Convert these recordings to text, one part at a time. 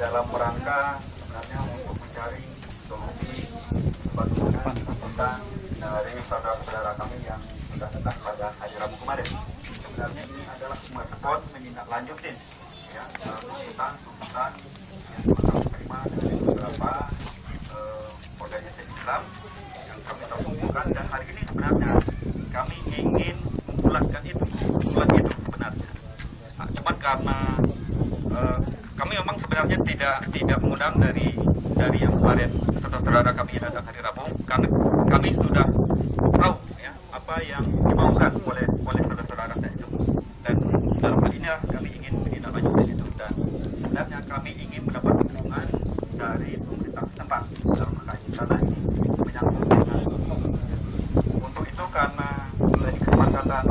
dalam rangka sebenarnya untuk mencari solusi bagaimana tuntutan dari saudara-saudara kami yang sudah datang pada hari Rabu kemarin. Sebenarnya ini adalah merespon menindaklanjutin ya tuntutan yang kami terima dari beberapa organisasi Islam yang kami telah kumpulkan, dan hari ini sebenarnya kami ingin membulatkan itu sebenarnya. Nah, cuman karena kami memang sebenarnya tidak mengundang dari yang kemarin saudara-saudara kami yang datang hari Rabu, karena kami sudah tahu ya apa yang dimaukan oleh saudara-saudara itu, dan dalam hal ini kami ingin menindaklanjuti itu, dan sebenarnya kami ingin mendapat dukungan dari pemerintah setempat dalam hal ini karena ini menyangkut dengan untuk itu, karena dari kesepakatan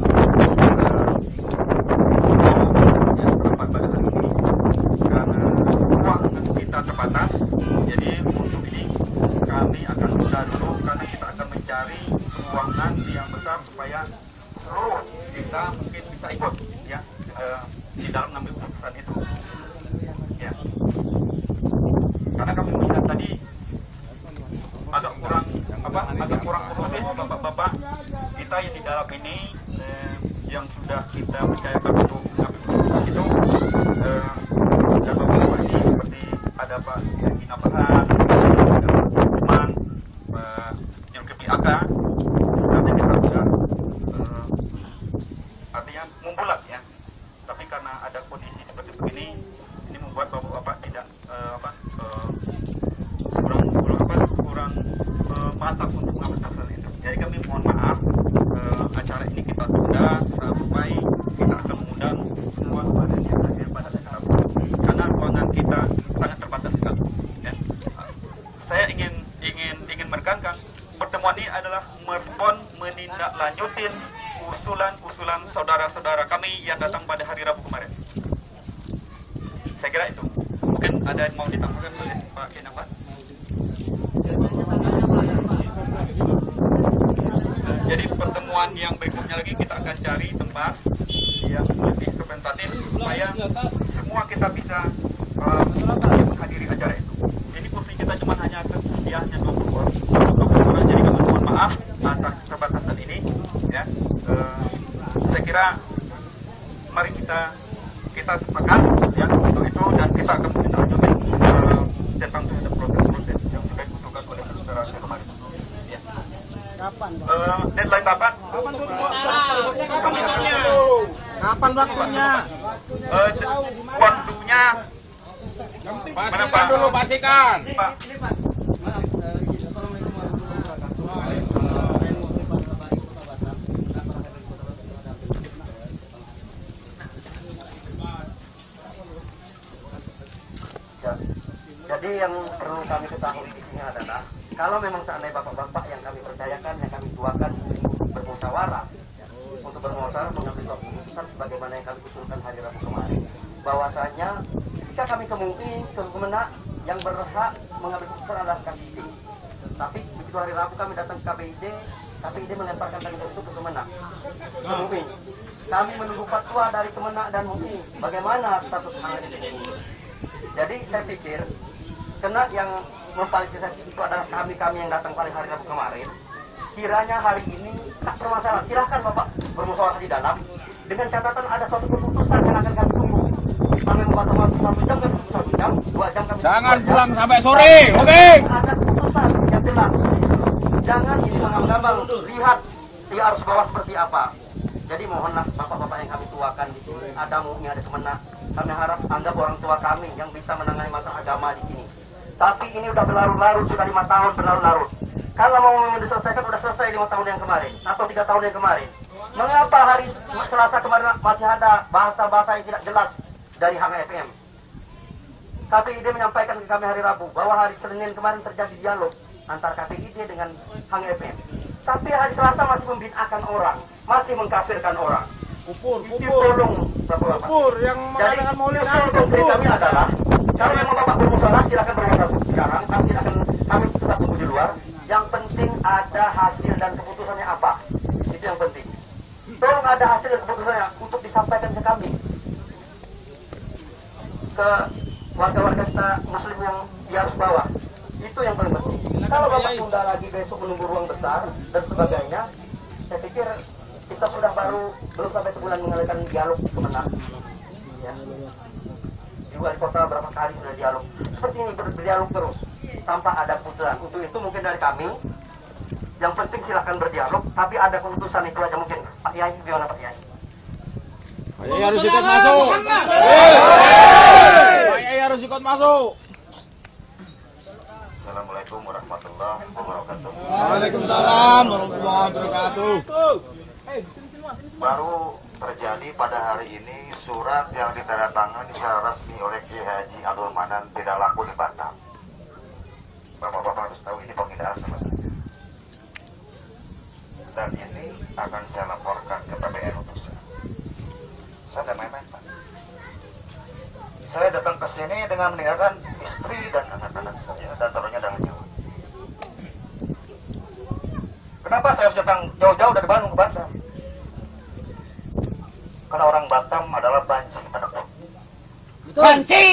terbatas. Jadi untuk ini kami akan tunda dulu karena kita akan mencari ruangan yang besar supaya seluruh kita mungkin bisa ikut ya di dalam mengambil keputusan itu. Ya. Karena kami melihat tadi agak kurang kondusif bapak-bapak kita yang di dalam ini yang sudah kita percayakan untuk mengambil keputusan itu dan beberapa ini seperti ada Pak Gina Farhan, ada Pak Teman, Pak Yulkipi Aka, nanti kita sudah artinya membulat ya. Tapi karena ada kondisi seperti begini, ini membuat bapak-bapak tidak kurang mantap untuk mengambil keputusan itu. Jadi kami mohon maaf, acara ini kita tunda sampai kita akan mengundang semua kepada yang hadir pada acara karena ruangan kita sangat terbatas sekali. Ya. Saya ingin menekankan pertemuan ini adalah merespon menindaklanjutin usulan saudara-saudara kami yang datang pada hari Rabu kemarin. Saya kira itu. Mungkin ada yang mau ditambahkan oleh Pak Kinafat. Jadi pertemuan yang berikutnya lagi kita akan cari tempat yang lebih representatif supaya semua kita bisa menghadiri acara itu. Ini kursi kita cuma hanya 20 orang. Jadi kami mohon maaf atas keterbatasan ini. Ya, saya kira mari kita sepakat ya untuk itu, dan kita akan menindaklanjuti tentang proses yang sudah dibutuhkan oleh saudara kemarin. Ya. Kapan? Deadline kapan? Kapan waktunya? Waktunya pastikan dulu, pastikan. Pak. Ya. Jadi yang perlu kami ketahui di sini adalah kalau memang seandainya bapak-bapak yang kami percayakan, yang kami tuakan untuk bermusyawarah mengambil keputusan sebagaimana yang kami usulkan hari Rabu kemarin, bahwasanya ketika kami ke MUI, ke Kemenak, yang berhak mengambil keputusan adalah KPID. Tapi begitu hari Rabu kami datang ke KPID melemparkan kami itu ke Kemenak, ke MUI. Kami menunggu fatwa dari Kemenak dan MUI bagaimana status hal ini. Jadi saya pikir karena yang memfasilitasi itu adalah kami yang datang pada hari Rabu kemarin. Kiranya hari ini tak bermasalah. Silahkan Bapak bermusyawarah di dalam dengan catatan ada suatu keputusan yang akan kami tunggu. Kami membatasi waktu 1 jam, kami 1 jam, 2 jam kami. Jangan pulang sampai sore, oke? Ada keputusan yang jelas. Jangan ini mengambang-ambang. Lihat dia harus bawa seperti apa. Jadi mohonlah bapak-bapak yang kami tuakan di sini, ada MUI, ada Kemenak. Kami harap anggap orang tua kami yang bisa menangani masalah agama di sini. Tapi ini udah berlarut-larut, sudah 5 tahun berlarut-larut. Kalau mau diselesaikan sudah selesai 5 tahun yang kemarin atau 3 tahun yang kemarin. Mengapa hari Selasa kemarin masih ada bahasa-bahasa yang tidak jelas dari HMFM? KPID menyampaikan ke kami hari Rabu bahwa hari Senin kemarin terjadi dialog antara KPID dengan HMFM. Tapi hari Selasa masih membid'ahkan orang, masih mengkafirkan orang. Kupur yang mengadakan maulid kami adalah kalau memang Bapak bermusyawarah silakan bermusyawarah sekarang, kami tetap tunggu di luar. Yang penting ada hasil dan keputusannya apa, itu yang penting. Tolong ada hasil dan keputusannya untuk disampaikan ke kami, ke warga-warga kita muslim yang di arus bawah. Itu yang paling penting. Kalau Bapak tunda lagi besok menunggu ruang besar dan sebagainya, saya pikir kita sudah belum sampai sebulan mengadakan dialog di Kemenang. Ya. Di wali kota berapa kali sudah dialog. Seperti ini berdialog terus tanpa ada putusan. Untuk itu mungkin dari kami, yang penting silahkan berdialog, tapi ada keputusan itu aja mungkin. Pak Yai, gimana Pak Yai? Pak Yai harus ikut masuk. Pak Yai harus ikut masuk. Assalamualaikum warahmatullahi wabarakatuh. Waalaikumsalam warahmatullahi wabarakatuh. Baru terjadi pada hari ini surat yang ditandatangani secara resmi oleh Kiai Haji Abdul Manan tidak laku di Batam. Bapak-bapak harus tahu ini penghinaan sama saya. Dan ini akan saya laporkan ke PBNU Pusat. Saya tidak main-main, Pak. Saya datang ke sini dengan meninggalkan istri dan anak-anak saya dan taruhnya dalam nyawa. Kenapa saya harus datang jauh-jauh dari Bandung ke Batam? Karena orang Batam adalah banci pada Allah. Banci.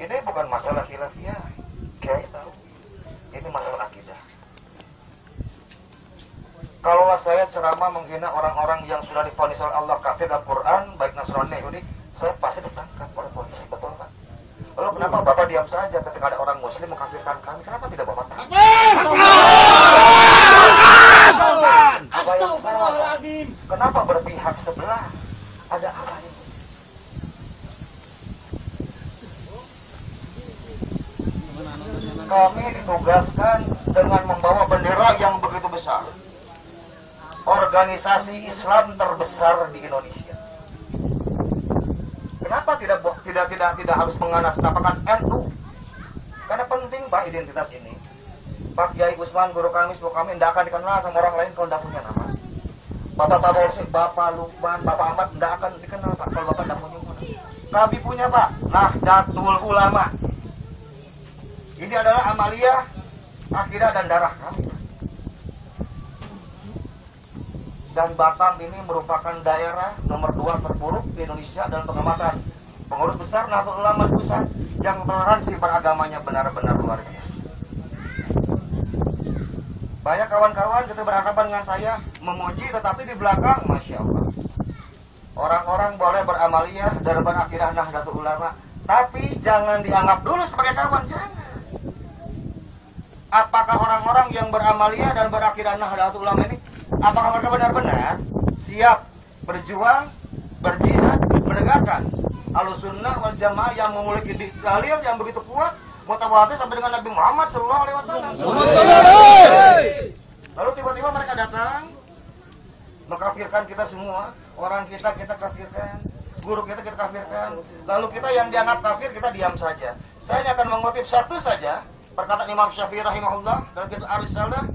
Ini bukan masalah khilafiyah, Kiai tahu. Ini masalah akidah. Kalaulah saya ceramah menghina orang-orang yang sudah divonis oleh Allah kafir dalam Quran, baik Nasrani Yahudi, saya pasti ditangkap oleh polisi, betul Pak? Lalu kenapa Bapak diam saja ketika ada orang Muslim mengkafirkan kami? Kenapa tidak Bapak tahan? Apa yang salah? Kenapa berpihak sebelah? Ada apa ini? Kami ditugaskan dengan membawa bendera yang begitu besar. Organisasi Islam terbesar di Indonesia. Kenapa tidak harus mengatasnamakan NU? Karena penting Pak identitas ini. Pak Kiai Usman, guru kami, sepupu kami tidak akan dikenal sama orang lain kalau tidak punya nama. Bapak Polsek, Bapak Lukman, Bapak Ahmad tidak akan dikenal Pak kalau Bapak tidak punya nama. Kami punya Pak, Nahdlatul Ulama. Ini adalah amaliyah, akidah dan darah kami. Dan Batam ini merupakan daerah nomor 2 terburuk di Indonesia dalam pengamatan. Pengurus besar Nahdlatul Ulama di pusat yang toleransi beragamanya benar-benar luar biasa. Banyak kawan-kawan kita berhadapan dengan saya memuji, tetapi di belakang, Masya Allah, orang-orang boleh beramaliyah dan berakidah Nahdlatul Ulama, tapi jangan dianggap dulu sebagai kawan, jangan. Apakah orang-orang yang beramaliyah dan berakidah Nahdlatul Ulama ini, apakah mereka benar-benar siap berjuang, berjihad, menegakkan Ahlussunnah wal Jamaah yang memiliki dalil yang begitu kuat, mutawatir sampai dengan Nabi Muhammad Sallallahu Alaihi Wasallam? Lalu tiba-tiba mereka datang mengkafirkan kita semua, orang kita kafirkan, guru kita kafirkan, lalu kita yang dianggap kafir kita diam saja. Saya akan mengutip satu saja perkataan Imam Syafi'i rahimahullah dalam kitab Ar-Risalah.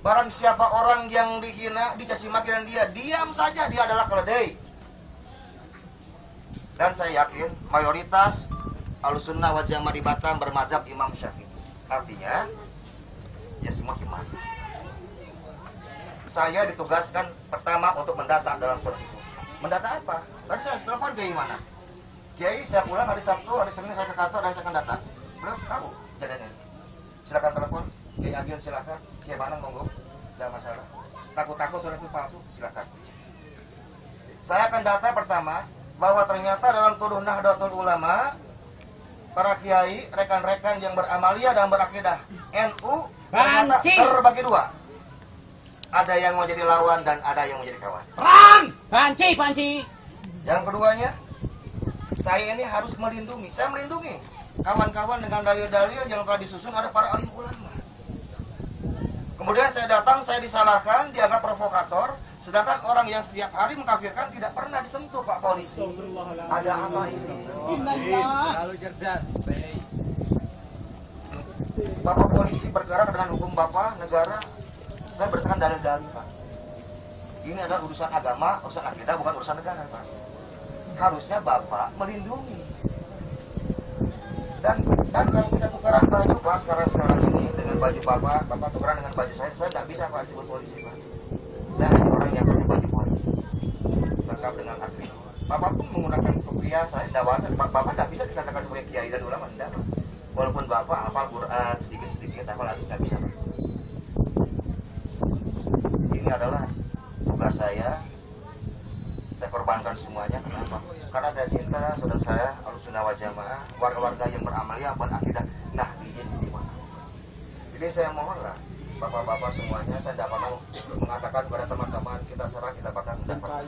Barang siapa orang yang dihina, dicaci maki dan dia diam saja, dia adalah keledai. Dan saya yakin mayoritas Ahlussunnah wal Jamaah di Batam bermadzhab Imam Syafi'i. Artinya, ya semua iman. Saya ditugaskan pertama untuk mendata dalam konstitusi. Mendata apa? Tadi saya telepon Kiai mana? Kiai, saya pulang hari Sabtu, hari Senin saya ke kantor dan saya akan data. Belum tahu jadinya. Silakan telepon, Kiai Agil silakan. Kiai mana monggo, tidak masalah. Takut-takut surat itu palsu, silakan. Saya akan data pertama bahwa ternyata dalam tuduh Nahdlatul Ulama, para kiai, rekan-rekan yang beramaliyah dan berakidah NU ternyata terbagi dua. Ada yang mau jadi lawan dan ada yang mau jadi kawan. Perang! Panci! Yang keduanya, saya ini harus melindungi. Saya melindungi kawan-kawan dengan dalil-dalil yang telah disusun oleh para alim ulama. Kemudian saya datang, saya disalahkan, dianggap provokator. Sedangkan orang yang setiap hari mengkafirkan tidak pernah disentuh Pak Polisi. Ada apa ini? Terlalu cerdas. Bapak Polisi bergerak dengan hukum Bapak, negara. Saya berdasarkan dalil-dalil Pak. Ini adalah urusan agama, urusan akidah, bukan urusan negara Pak. Harusnya Bapak melindungi. Dan kalau kita tukaran baju Pak sekarang ini dengan baju Bapak tukaran dengan baju saya nggak bisa Pak disebut polisi Pak. Saya hanya orang yang pakai baju polisi. lengkap dengan akri. Bapak pun menggunakan kopiah, saya tidak wasa. Bapak tidak bisa dikatakan sebagai kiai dan ulama, tidak. Walaupun Bapak hafal Quran sedikit-sedikit, hafal hadis nggak bisa. Ini adalah tugas saya korbankan semuanya. Kenapa? Karena saya cinta saudara saya, Ahlussunnah wal Jamaah, warga-warga yang beramaliyah berakidah Nahdliyin di mana. Jadi saya mohonlah bapak-bapak semuanya, saya tidak pernah mengatakan kepada teman-teman kita serah, kita bakal mendapat.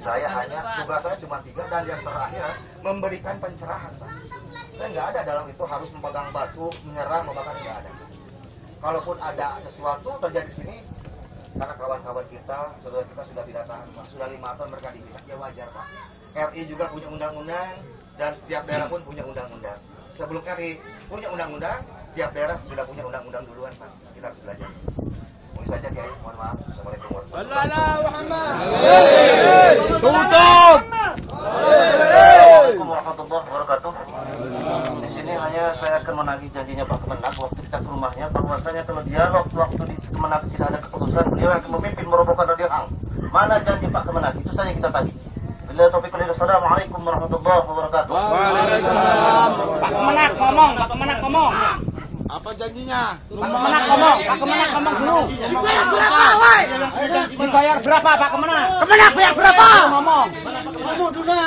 Saya hanya tugas saya cuma 3 dan yang terakhir memberikan pencerahan, Pak. Saya nggak ada dalam itu harus memegang batu, menyerang, membakar, nggak ada. Kalaupun ada sesuatu terjadi di sini, karena kawan-kawan kita, saudara kita sudah tidak tahan, Pak. Sudah 5 tahun mereka dihina, ya wajar, Pak. RI juga punya undang-undang dan setiap daerah pun punya undang-undang. Sebelum RI punya undang-undang, tiap daerah sudah punya undang-undang duluan, Pak. Kita harus belajar. Mungkin saja, Kiai. Mohon maaf. Assalamualaikum warahmatullahi wabarakatuh. Di sini hanya saya akan menagih janjinya Pak Kemenak waktu kita ke rumahnya, bahwasanya kalau dialog waktu di Kemenak tidak ada keputusan, beliau akan memimpin merobohkan Radio Hang. Mana janji Pak Kemenak? Itu saja kita tagih. Bila taufiq wal hidayah. Assalamualaikum warahmatullahi wabarakatuh. Waalaikumsalam. Pak Kemenak ngomong, Pak Kemenak ngomong. Apa janjinya? Pak Kemenak ngomong, Pak Kemenak ngomong dulu. Dibayar berapa, woi? Dibayar berapa, Pak Kemenak? Kemenak bayar berapa? Ngomong. Ngomong dulu.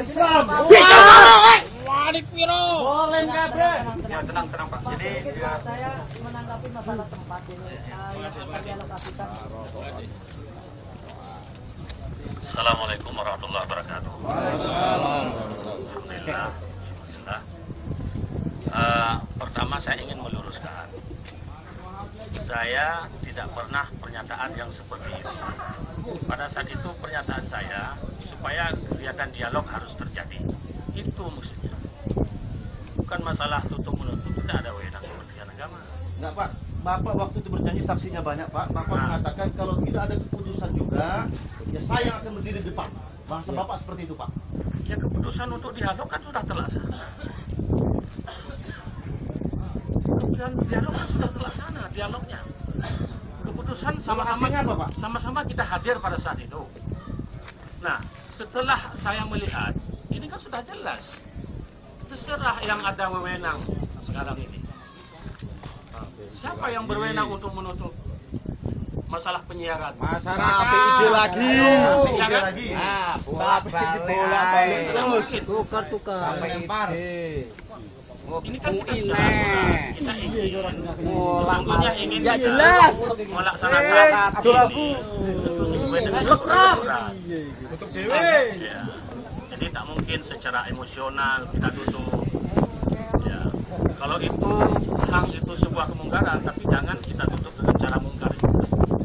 Islam. Bicara, woi. Wadik piro. Boleh kabeh. Ya, tenang Pak. Jadi saya menanggapi masalah tempat ini yang akan dialokasikan. Assalamualaikum warahmatullahi wabarakatuh. Alhamdulillah. Pertama saya ingin meluruskan, saya tidak pernah pernyataan yang seperti itu. Pada saat itu pernyataan saya supaya kegiatan dialog harus terjadi. Itu maksudnya. Bukan masalah tutup menutup, tidak ada wewenang Kementerian Agama. Enggak, Pak. Bapak waktu itu berjanji saksinya banyak, Pak. Bapak mengatakan kalau tidak ada keputusan juga, ya saya yang akan berdiri di depan. Bahasa Bapak seperti itu, Pak. Ya, keputusan untuk dialog kan sudah terlaksana. Dialog kan sudah terlaksana, dialognya. Keputusan sama-sama kita hadir pada saat itu. Nah, setelah saya melihat, ini kan sudah jelas. Terserah yang ada wewenang sekarang ini. Siapa yang berwenang untuk menutup masalah penyiaran? Masalah PID lagi. Nah, bolak-balik terus. Tukar-tukar. Ini kan kita bicara kita sesungguhnya ingin Ya jelas. melaksanakan sesuai dengan aturan. Ya. Jadi tak mungkin secara emosional kita tutup. Ya. Kalau itu hang itu sebuah kemungkaran, tapi jangan kita tutup dengan cara mungkar.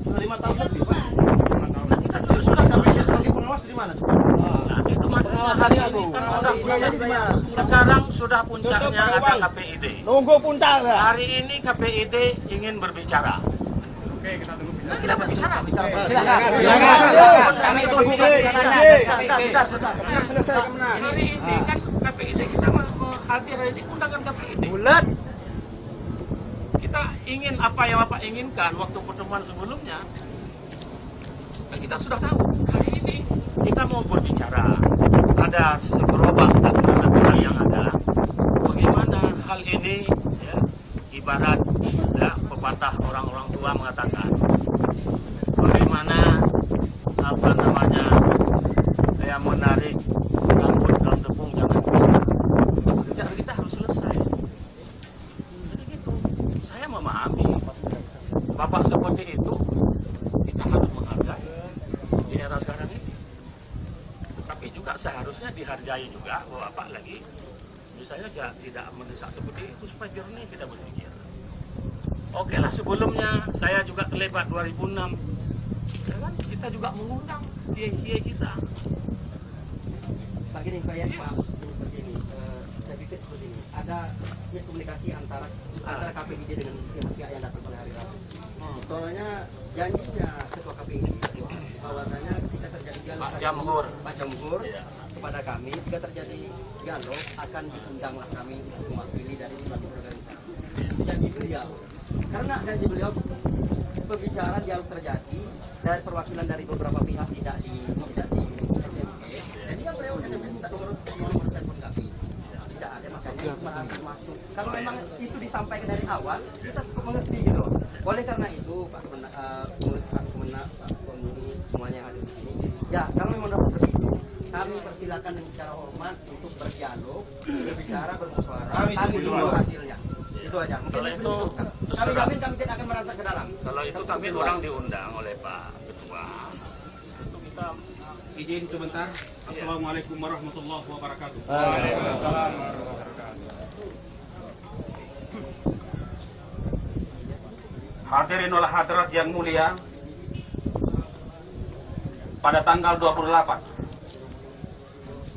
Sudah 5 tahun lebih, Pak. Nah, kita juga sudah Tapi sebagai pengawas di mana? Nah, itu maksudnya hari ini kan sudah puncaknya. Sekarang sudah puncaknya ada KPID. Nunggu puncak. Hari ini KPID ingin berbicara. Oke, kita tunggu. Kita berbicara. Silakan. Kami tunggu Kita sudah selesai kemenang. Hari ini kan KPID kita hadir hari ini undangan KPID. Bulat. Kita ingin apa yang Bapak inginkan waktu pertemuan sebelumnya. Kita sudah tahu hari ini kita mau berbicara. Ada segerobak aturan yang ada. Bagaimana hal ini ya, ibarat ya, pepatah orang-orang tua mengatakan bagaimana apa namanya saya menarik rambut dalam tepung jangan kerjaan kita harus selesai. Jadi gitu. Saya memahami Bapak seperti itu kita harus menghargai di era sekarang ini. Tapi juga seharusnya dihargai juga bahwa Bapak lagi misalnya tidak mendesak seperti itu supaya jernih kita berpikir. Oke lah, sebelumnya saya juga terlibat 2006. Ya kan? Kita juga mengundang kiai-kiai kita. Pak gini, Pak ya, Pak seperti ini. Saya pikir seperti ini. Ada miskomunikasi antara KPID dengan pihak yang datang pada hari Rabu. Soalnya janjinya Ketua KPID bahwasanya ketika terjadi dialog Pak Jamhur Iya. kepada kami, jika terjadi dialog akan diundanglah kami untuk mewakili dari berbagai organisasi. Janji beliau. Karena janji beliau pembicaraan dialog terjadi dari perwakilan dari beberapa pihak tidak di SMP. Jadi kan beliau SMP minta nomor telepon kami. Tidak ada, makanya cuma akan masuk. Kalau memang itu disampaikan dari awal, kita cukup mengerti gitu. Oleh karena itu, Pak Kemenak, Pak Pemuni, semuanya yang ada di sini. Ya, kalau memang seperti itu, kami persilakan dengan secara hormat untuk berdialog, berbicara, bermusyawarah. Kami tunggu hasilnya. Itu aja. Kalau itu, kami jamin kami tidak akan merasa ke dalam. Kalau itu kami orang diundang oleh Pak Ketua. Itu kita izin sebentar. Assalamualaikum warahmatullahi wabarakatuh. Waalaikumsalam. Hadirin wal hadirat yang mulia, pada tanggal 28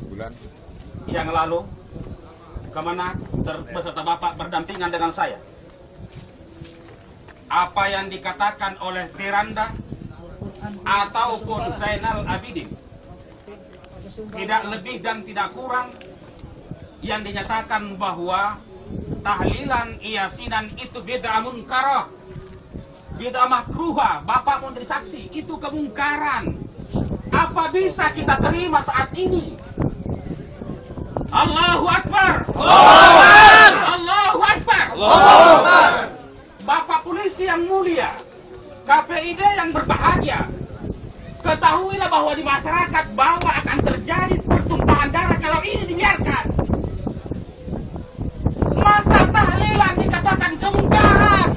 bulan yang lalu, Kemenak beserta Bapak berdampingan dengan saya. Apa yang dikatakan oleh Firanda ataupun Zainal Abidin tidak lebih dan tidak kurang yang dinyatakan bahwa tahlilan yasinan itu bid'ah munkarah, bid'ah makruhah. Bapak mau jadi saksi, itu kemungkaran. Apa bisa kita terima saat ini? Allahu Akbar. Allahu Akbar. Bapak polisi yang mulia, KPID yang berbahagia, ketahuilah bahwa di masyarakat bahwa akan terjadi pertumpahan darah kalau ini dibiarkan. Masa tahlilan dikatakan kemungkaran?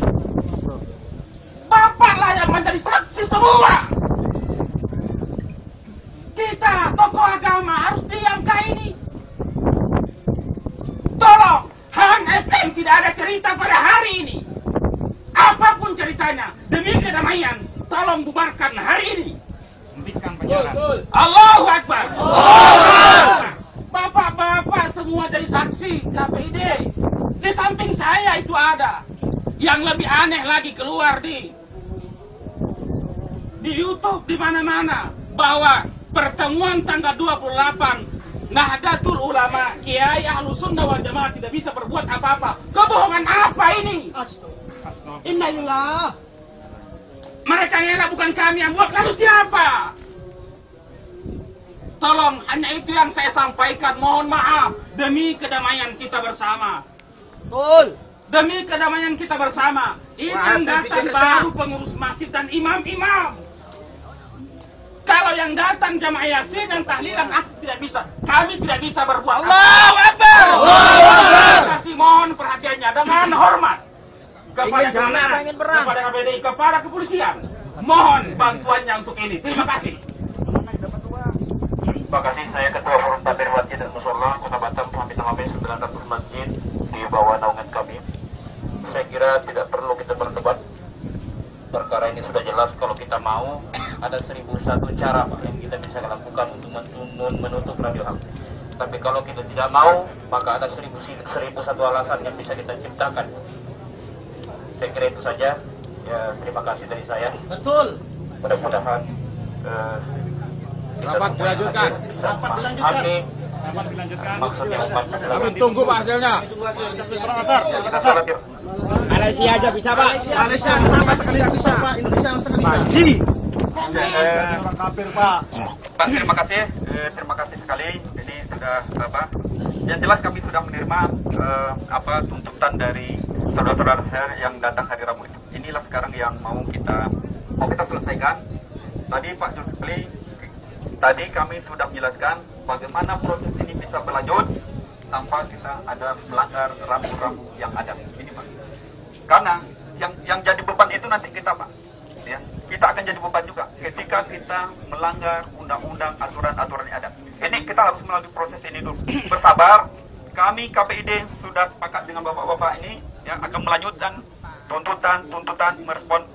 Bapaklah yang menjadi saksi semua. Kita tokoh agama harus diamkah ini? Tolong, Han FM tidak ada cerita pada hari ini. Apapun ceritanya, demi kedamaian, tolong bubarkan hari ini. Hentikan penjara. Allahu Akbar. Bapak-bapak semua jadi saksi KPID. Di samping saya itu ada. Yang lebih aneh lagi keluar di YouTube di mana-mana bahwa pertemuan tanggal 28 Nahdlatul Ulama Kiai Ahlussunnah wal Jamaah tidak bisa berbuat apa-apa. Kebohongan apa ini? Innalillah. Mereka yang bukan kami yang buat, lalu siapa? Tolong, hanya itu yang saya sampaikan. Mohon maaf demi kedamaian kita bersama. Betul. Demi kedamaian kita bersama. Ini yang datang baru pengurus masjid dan imam-imam. Kalau yang datang jamaah yasin dan tahlilan tidak bisa. Kami tidak bisa berbuat. Allahu Akbar. Allahu Akbar. Kasih mohon perhatiannya dengan hormat kepada ingin perang, kepada KPD, kepada kepolisian. Mohon bantuannya untuk ini. Terima kasih. Terima kasih. Saya Ketua Forum Tabir Masjid dan Mushola Kota Batam, Hamid Hamid 900 masjid di bawah naungan kami. Saya kira tidak perlu kita berdebat. Perkara ini sudah jelas. Kalau kita mau, ada 1001 cara Pak yang kita bisa lakukan untuk menutup Radio Hak. Tapi kalau kita tidak mau, maka ada 1001 alasan yang bisa kita ciptakan. Saya kira itu saja. Ya, terima kasih dari saya. Betul. Mudah-mudahan rapat dilanjutkan. Dapat dilanjutkan. Maksudnya umat Kami tunggu Pak hasilnya. kita sholat yuk. Malaysia aja bisa, Pak. Malaysia sama sekali tidak bisa, Pak. Indonesia sekali bisa. Haji. Orang kafir, Pak. Pak, terima kasih. Terima kasih sekali. Ini sudah apa? Yang jelas kami sudah menerima tuntutan dari saudara-saudara saya yang datang hari Rabu itu. Inilah sekarang yang mau kita selesaikan. Tadi Pak Zulkifli, tadi kami sudah menjelaskan bagaimana proses ini bisa berlanjut tanpa kita ada melanggar rambu-rambu yang ada. Ini Pak. Karena yang jadi beban itu nanti kita Pak. Ya, kita akan jadi beban juga ketika kita melanggar undang-undang, aturan-aturan yang ada. Ini kita harus melalui proses ini dulu. Bersabar. Kami KPID sudah sepakat dengan bapak-bapak ini yang akan melanjutkan tuntutan merespon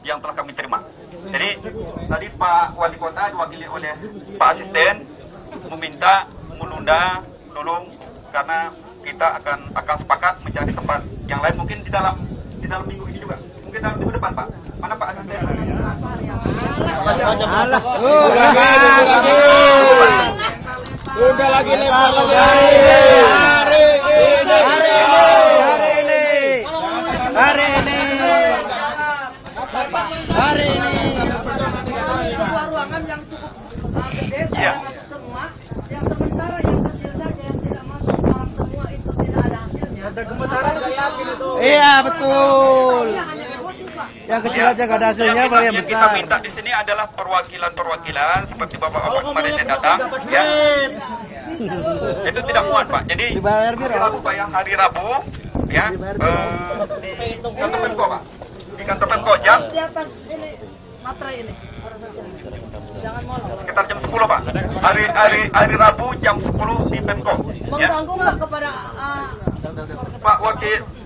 yang telah kami terima. Jadi tadi Pak Wali Kota diwakili oleh Pak Asisten meminta menunda dulu karena kita akan sepakat mencari tempat yang lain mungkin di dalam minggu ini juga. Mungkin dalam minggu depan Pak. Mana Pak Asisten? Udah lagi lempar lagi. Hari ini. Iya betul. Yang kecil aja gak ada hasilnya, apalagi yang Yang kita besar. minta di sini adalah perwakilan-perwakilan seperti bapak-bapak kemarin yang datang, ya. Itu tidak muat Pak. Jadi Dibayar hari berapa? Rabu Pak, yang hari Rabu, ya, di kantor Pemko Pak. Di kantor Pemko jam Di atas ini materai ini. Jangan molor. sekitar jam 10 Pak. Hari Rabu jam 10 di Pemko. Ya. Mengganggu nggak kepada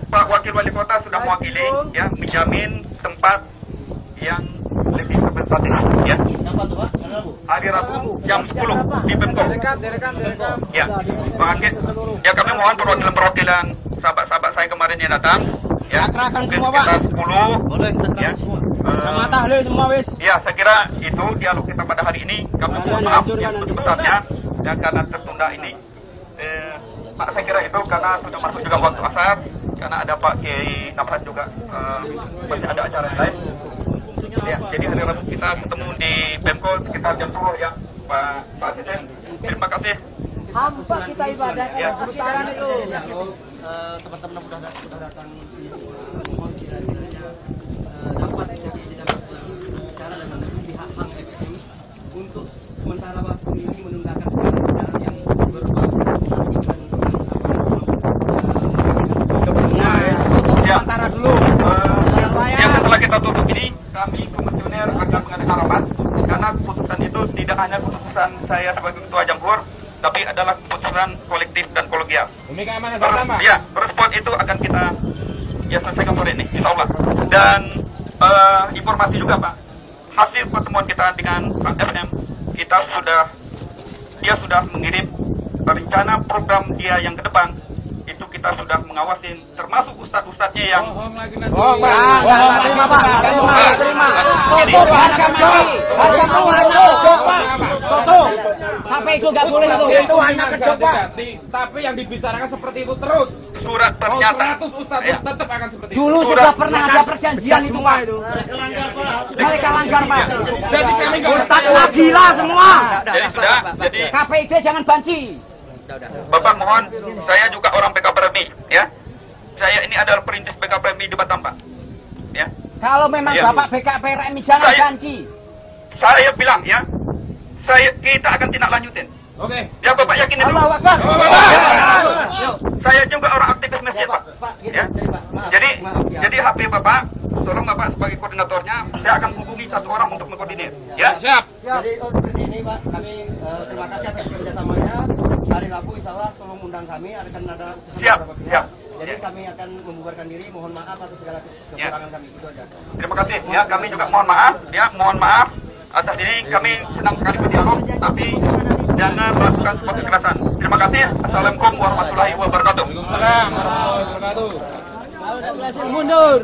Pak Wakil Wali Kota sudah mewakili, ya, menjamin tempat yang lebih representatif, ya. Hari Rabu jam 10 di Pemko. Ya, Pak Wakil, ya kami mohon perwakilan sahabat-sahabat saya kemarin yang datang, ya, Kerahkan mungkin semua, Pak. sekitar 10, ya. Sama tahlil semua wis. Ya, saya kira itu dialog kita pada hari ini. Kami mohon maaf yang sebesar-besarnya dan karena tertunda ini. Pak, saya kira itu karena sudah masuk juga waktu asar, karena ada Pak Kiai Nafas juga masih ada acara yang lain. Ya, jadi hari Rabu kita ketemu di Pemko sekitar jam 10 ya, Pak Asisten. Terima kasih. hampa kita ibadah Ya. seputaran itu. Teman-teman sudah datang di mohon kiranya dapat bicara dengan pihak Hang FM untuk sementara waktu ini menundakkan sidang yang berbau Ya. Sementara dulu. Yang setelah kita tutup ini, kami komisioner akan mengadakan rapat karena keputusan itu tidak hanya keputusan saya sebagai ketua Jamhur, tapi adalah keputusan kolektif dan kolegial. Ya, respon itu akan kita selesaikan sore ini, insya Allah. Dan informasi juga Pak, hasil pertemuan kita dengan Pak FM, dia sudah mengirim rencana program dia yang ke depan. Itu kita sudah mengawasin, termasuk ustadz-ustadznya yang Nggak terima Pak, nggak terima. Foto harga mati, harga kamu hanya kedok Pak. Foto, sampai itu nggak boleh itu hanya kedok Pak. Tapi yang dibicarakan seperti itu terus. surat pernyataan. 100 ustadz Ya. tetap akan seperti itu. Dulu sudah pernah ada perjanjian itu Pak. Mereka langgar Pak. Jadi kami nggak Ustadz gila semua. Jadi sudah, jadi KPID jangan banci. Bapak mohon, saya juga orang PKPRMI, ya. Saya ini adalah perintis PKPRMI di Batam, Pak. Ya. Kalau memang Ya. Bapak BKPRMI jangan Saya- banci. Saya bilang ya, kita akan tindak lanjutin. Oke. Ya Bapak yakin itu? Allahu Akbar. Saya juga orang aktivis masjid, Pak. Ya. Jadi HP Bapak, tolong Bapak sebagai koordinatornya, saya akan hubungi satu orang untuk mengkoordinir. Ya. Siap. Jadi seperti ini Pak, kami terima kasih atas kerjasamanya. Hari Rabu insya Allah tolong undang kami, akan ada Siap, siap. Jadi kami akan membubarkan diri, mohon maaf atas segala kekurangan kami, itu aja. Terima kasih. Ya, kami juga mohon maaf. Ya, mohon maaf atas ini. Kami senang sekali berdialog, tapi jangan melakukan sebuah kekerasan. Terima kasih. Assalamualaikum warahmatullahi wabarakatuh. Waalaikumsalam warahmatullahi wabarakatuh. Mundur.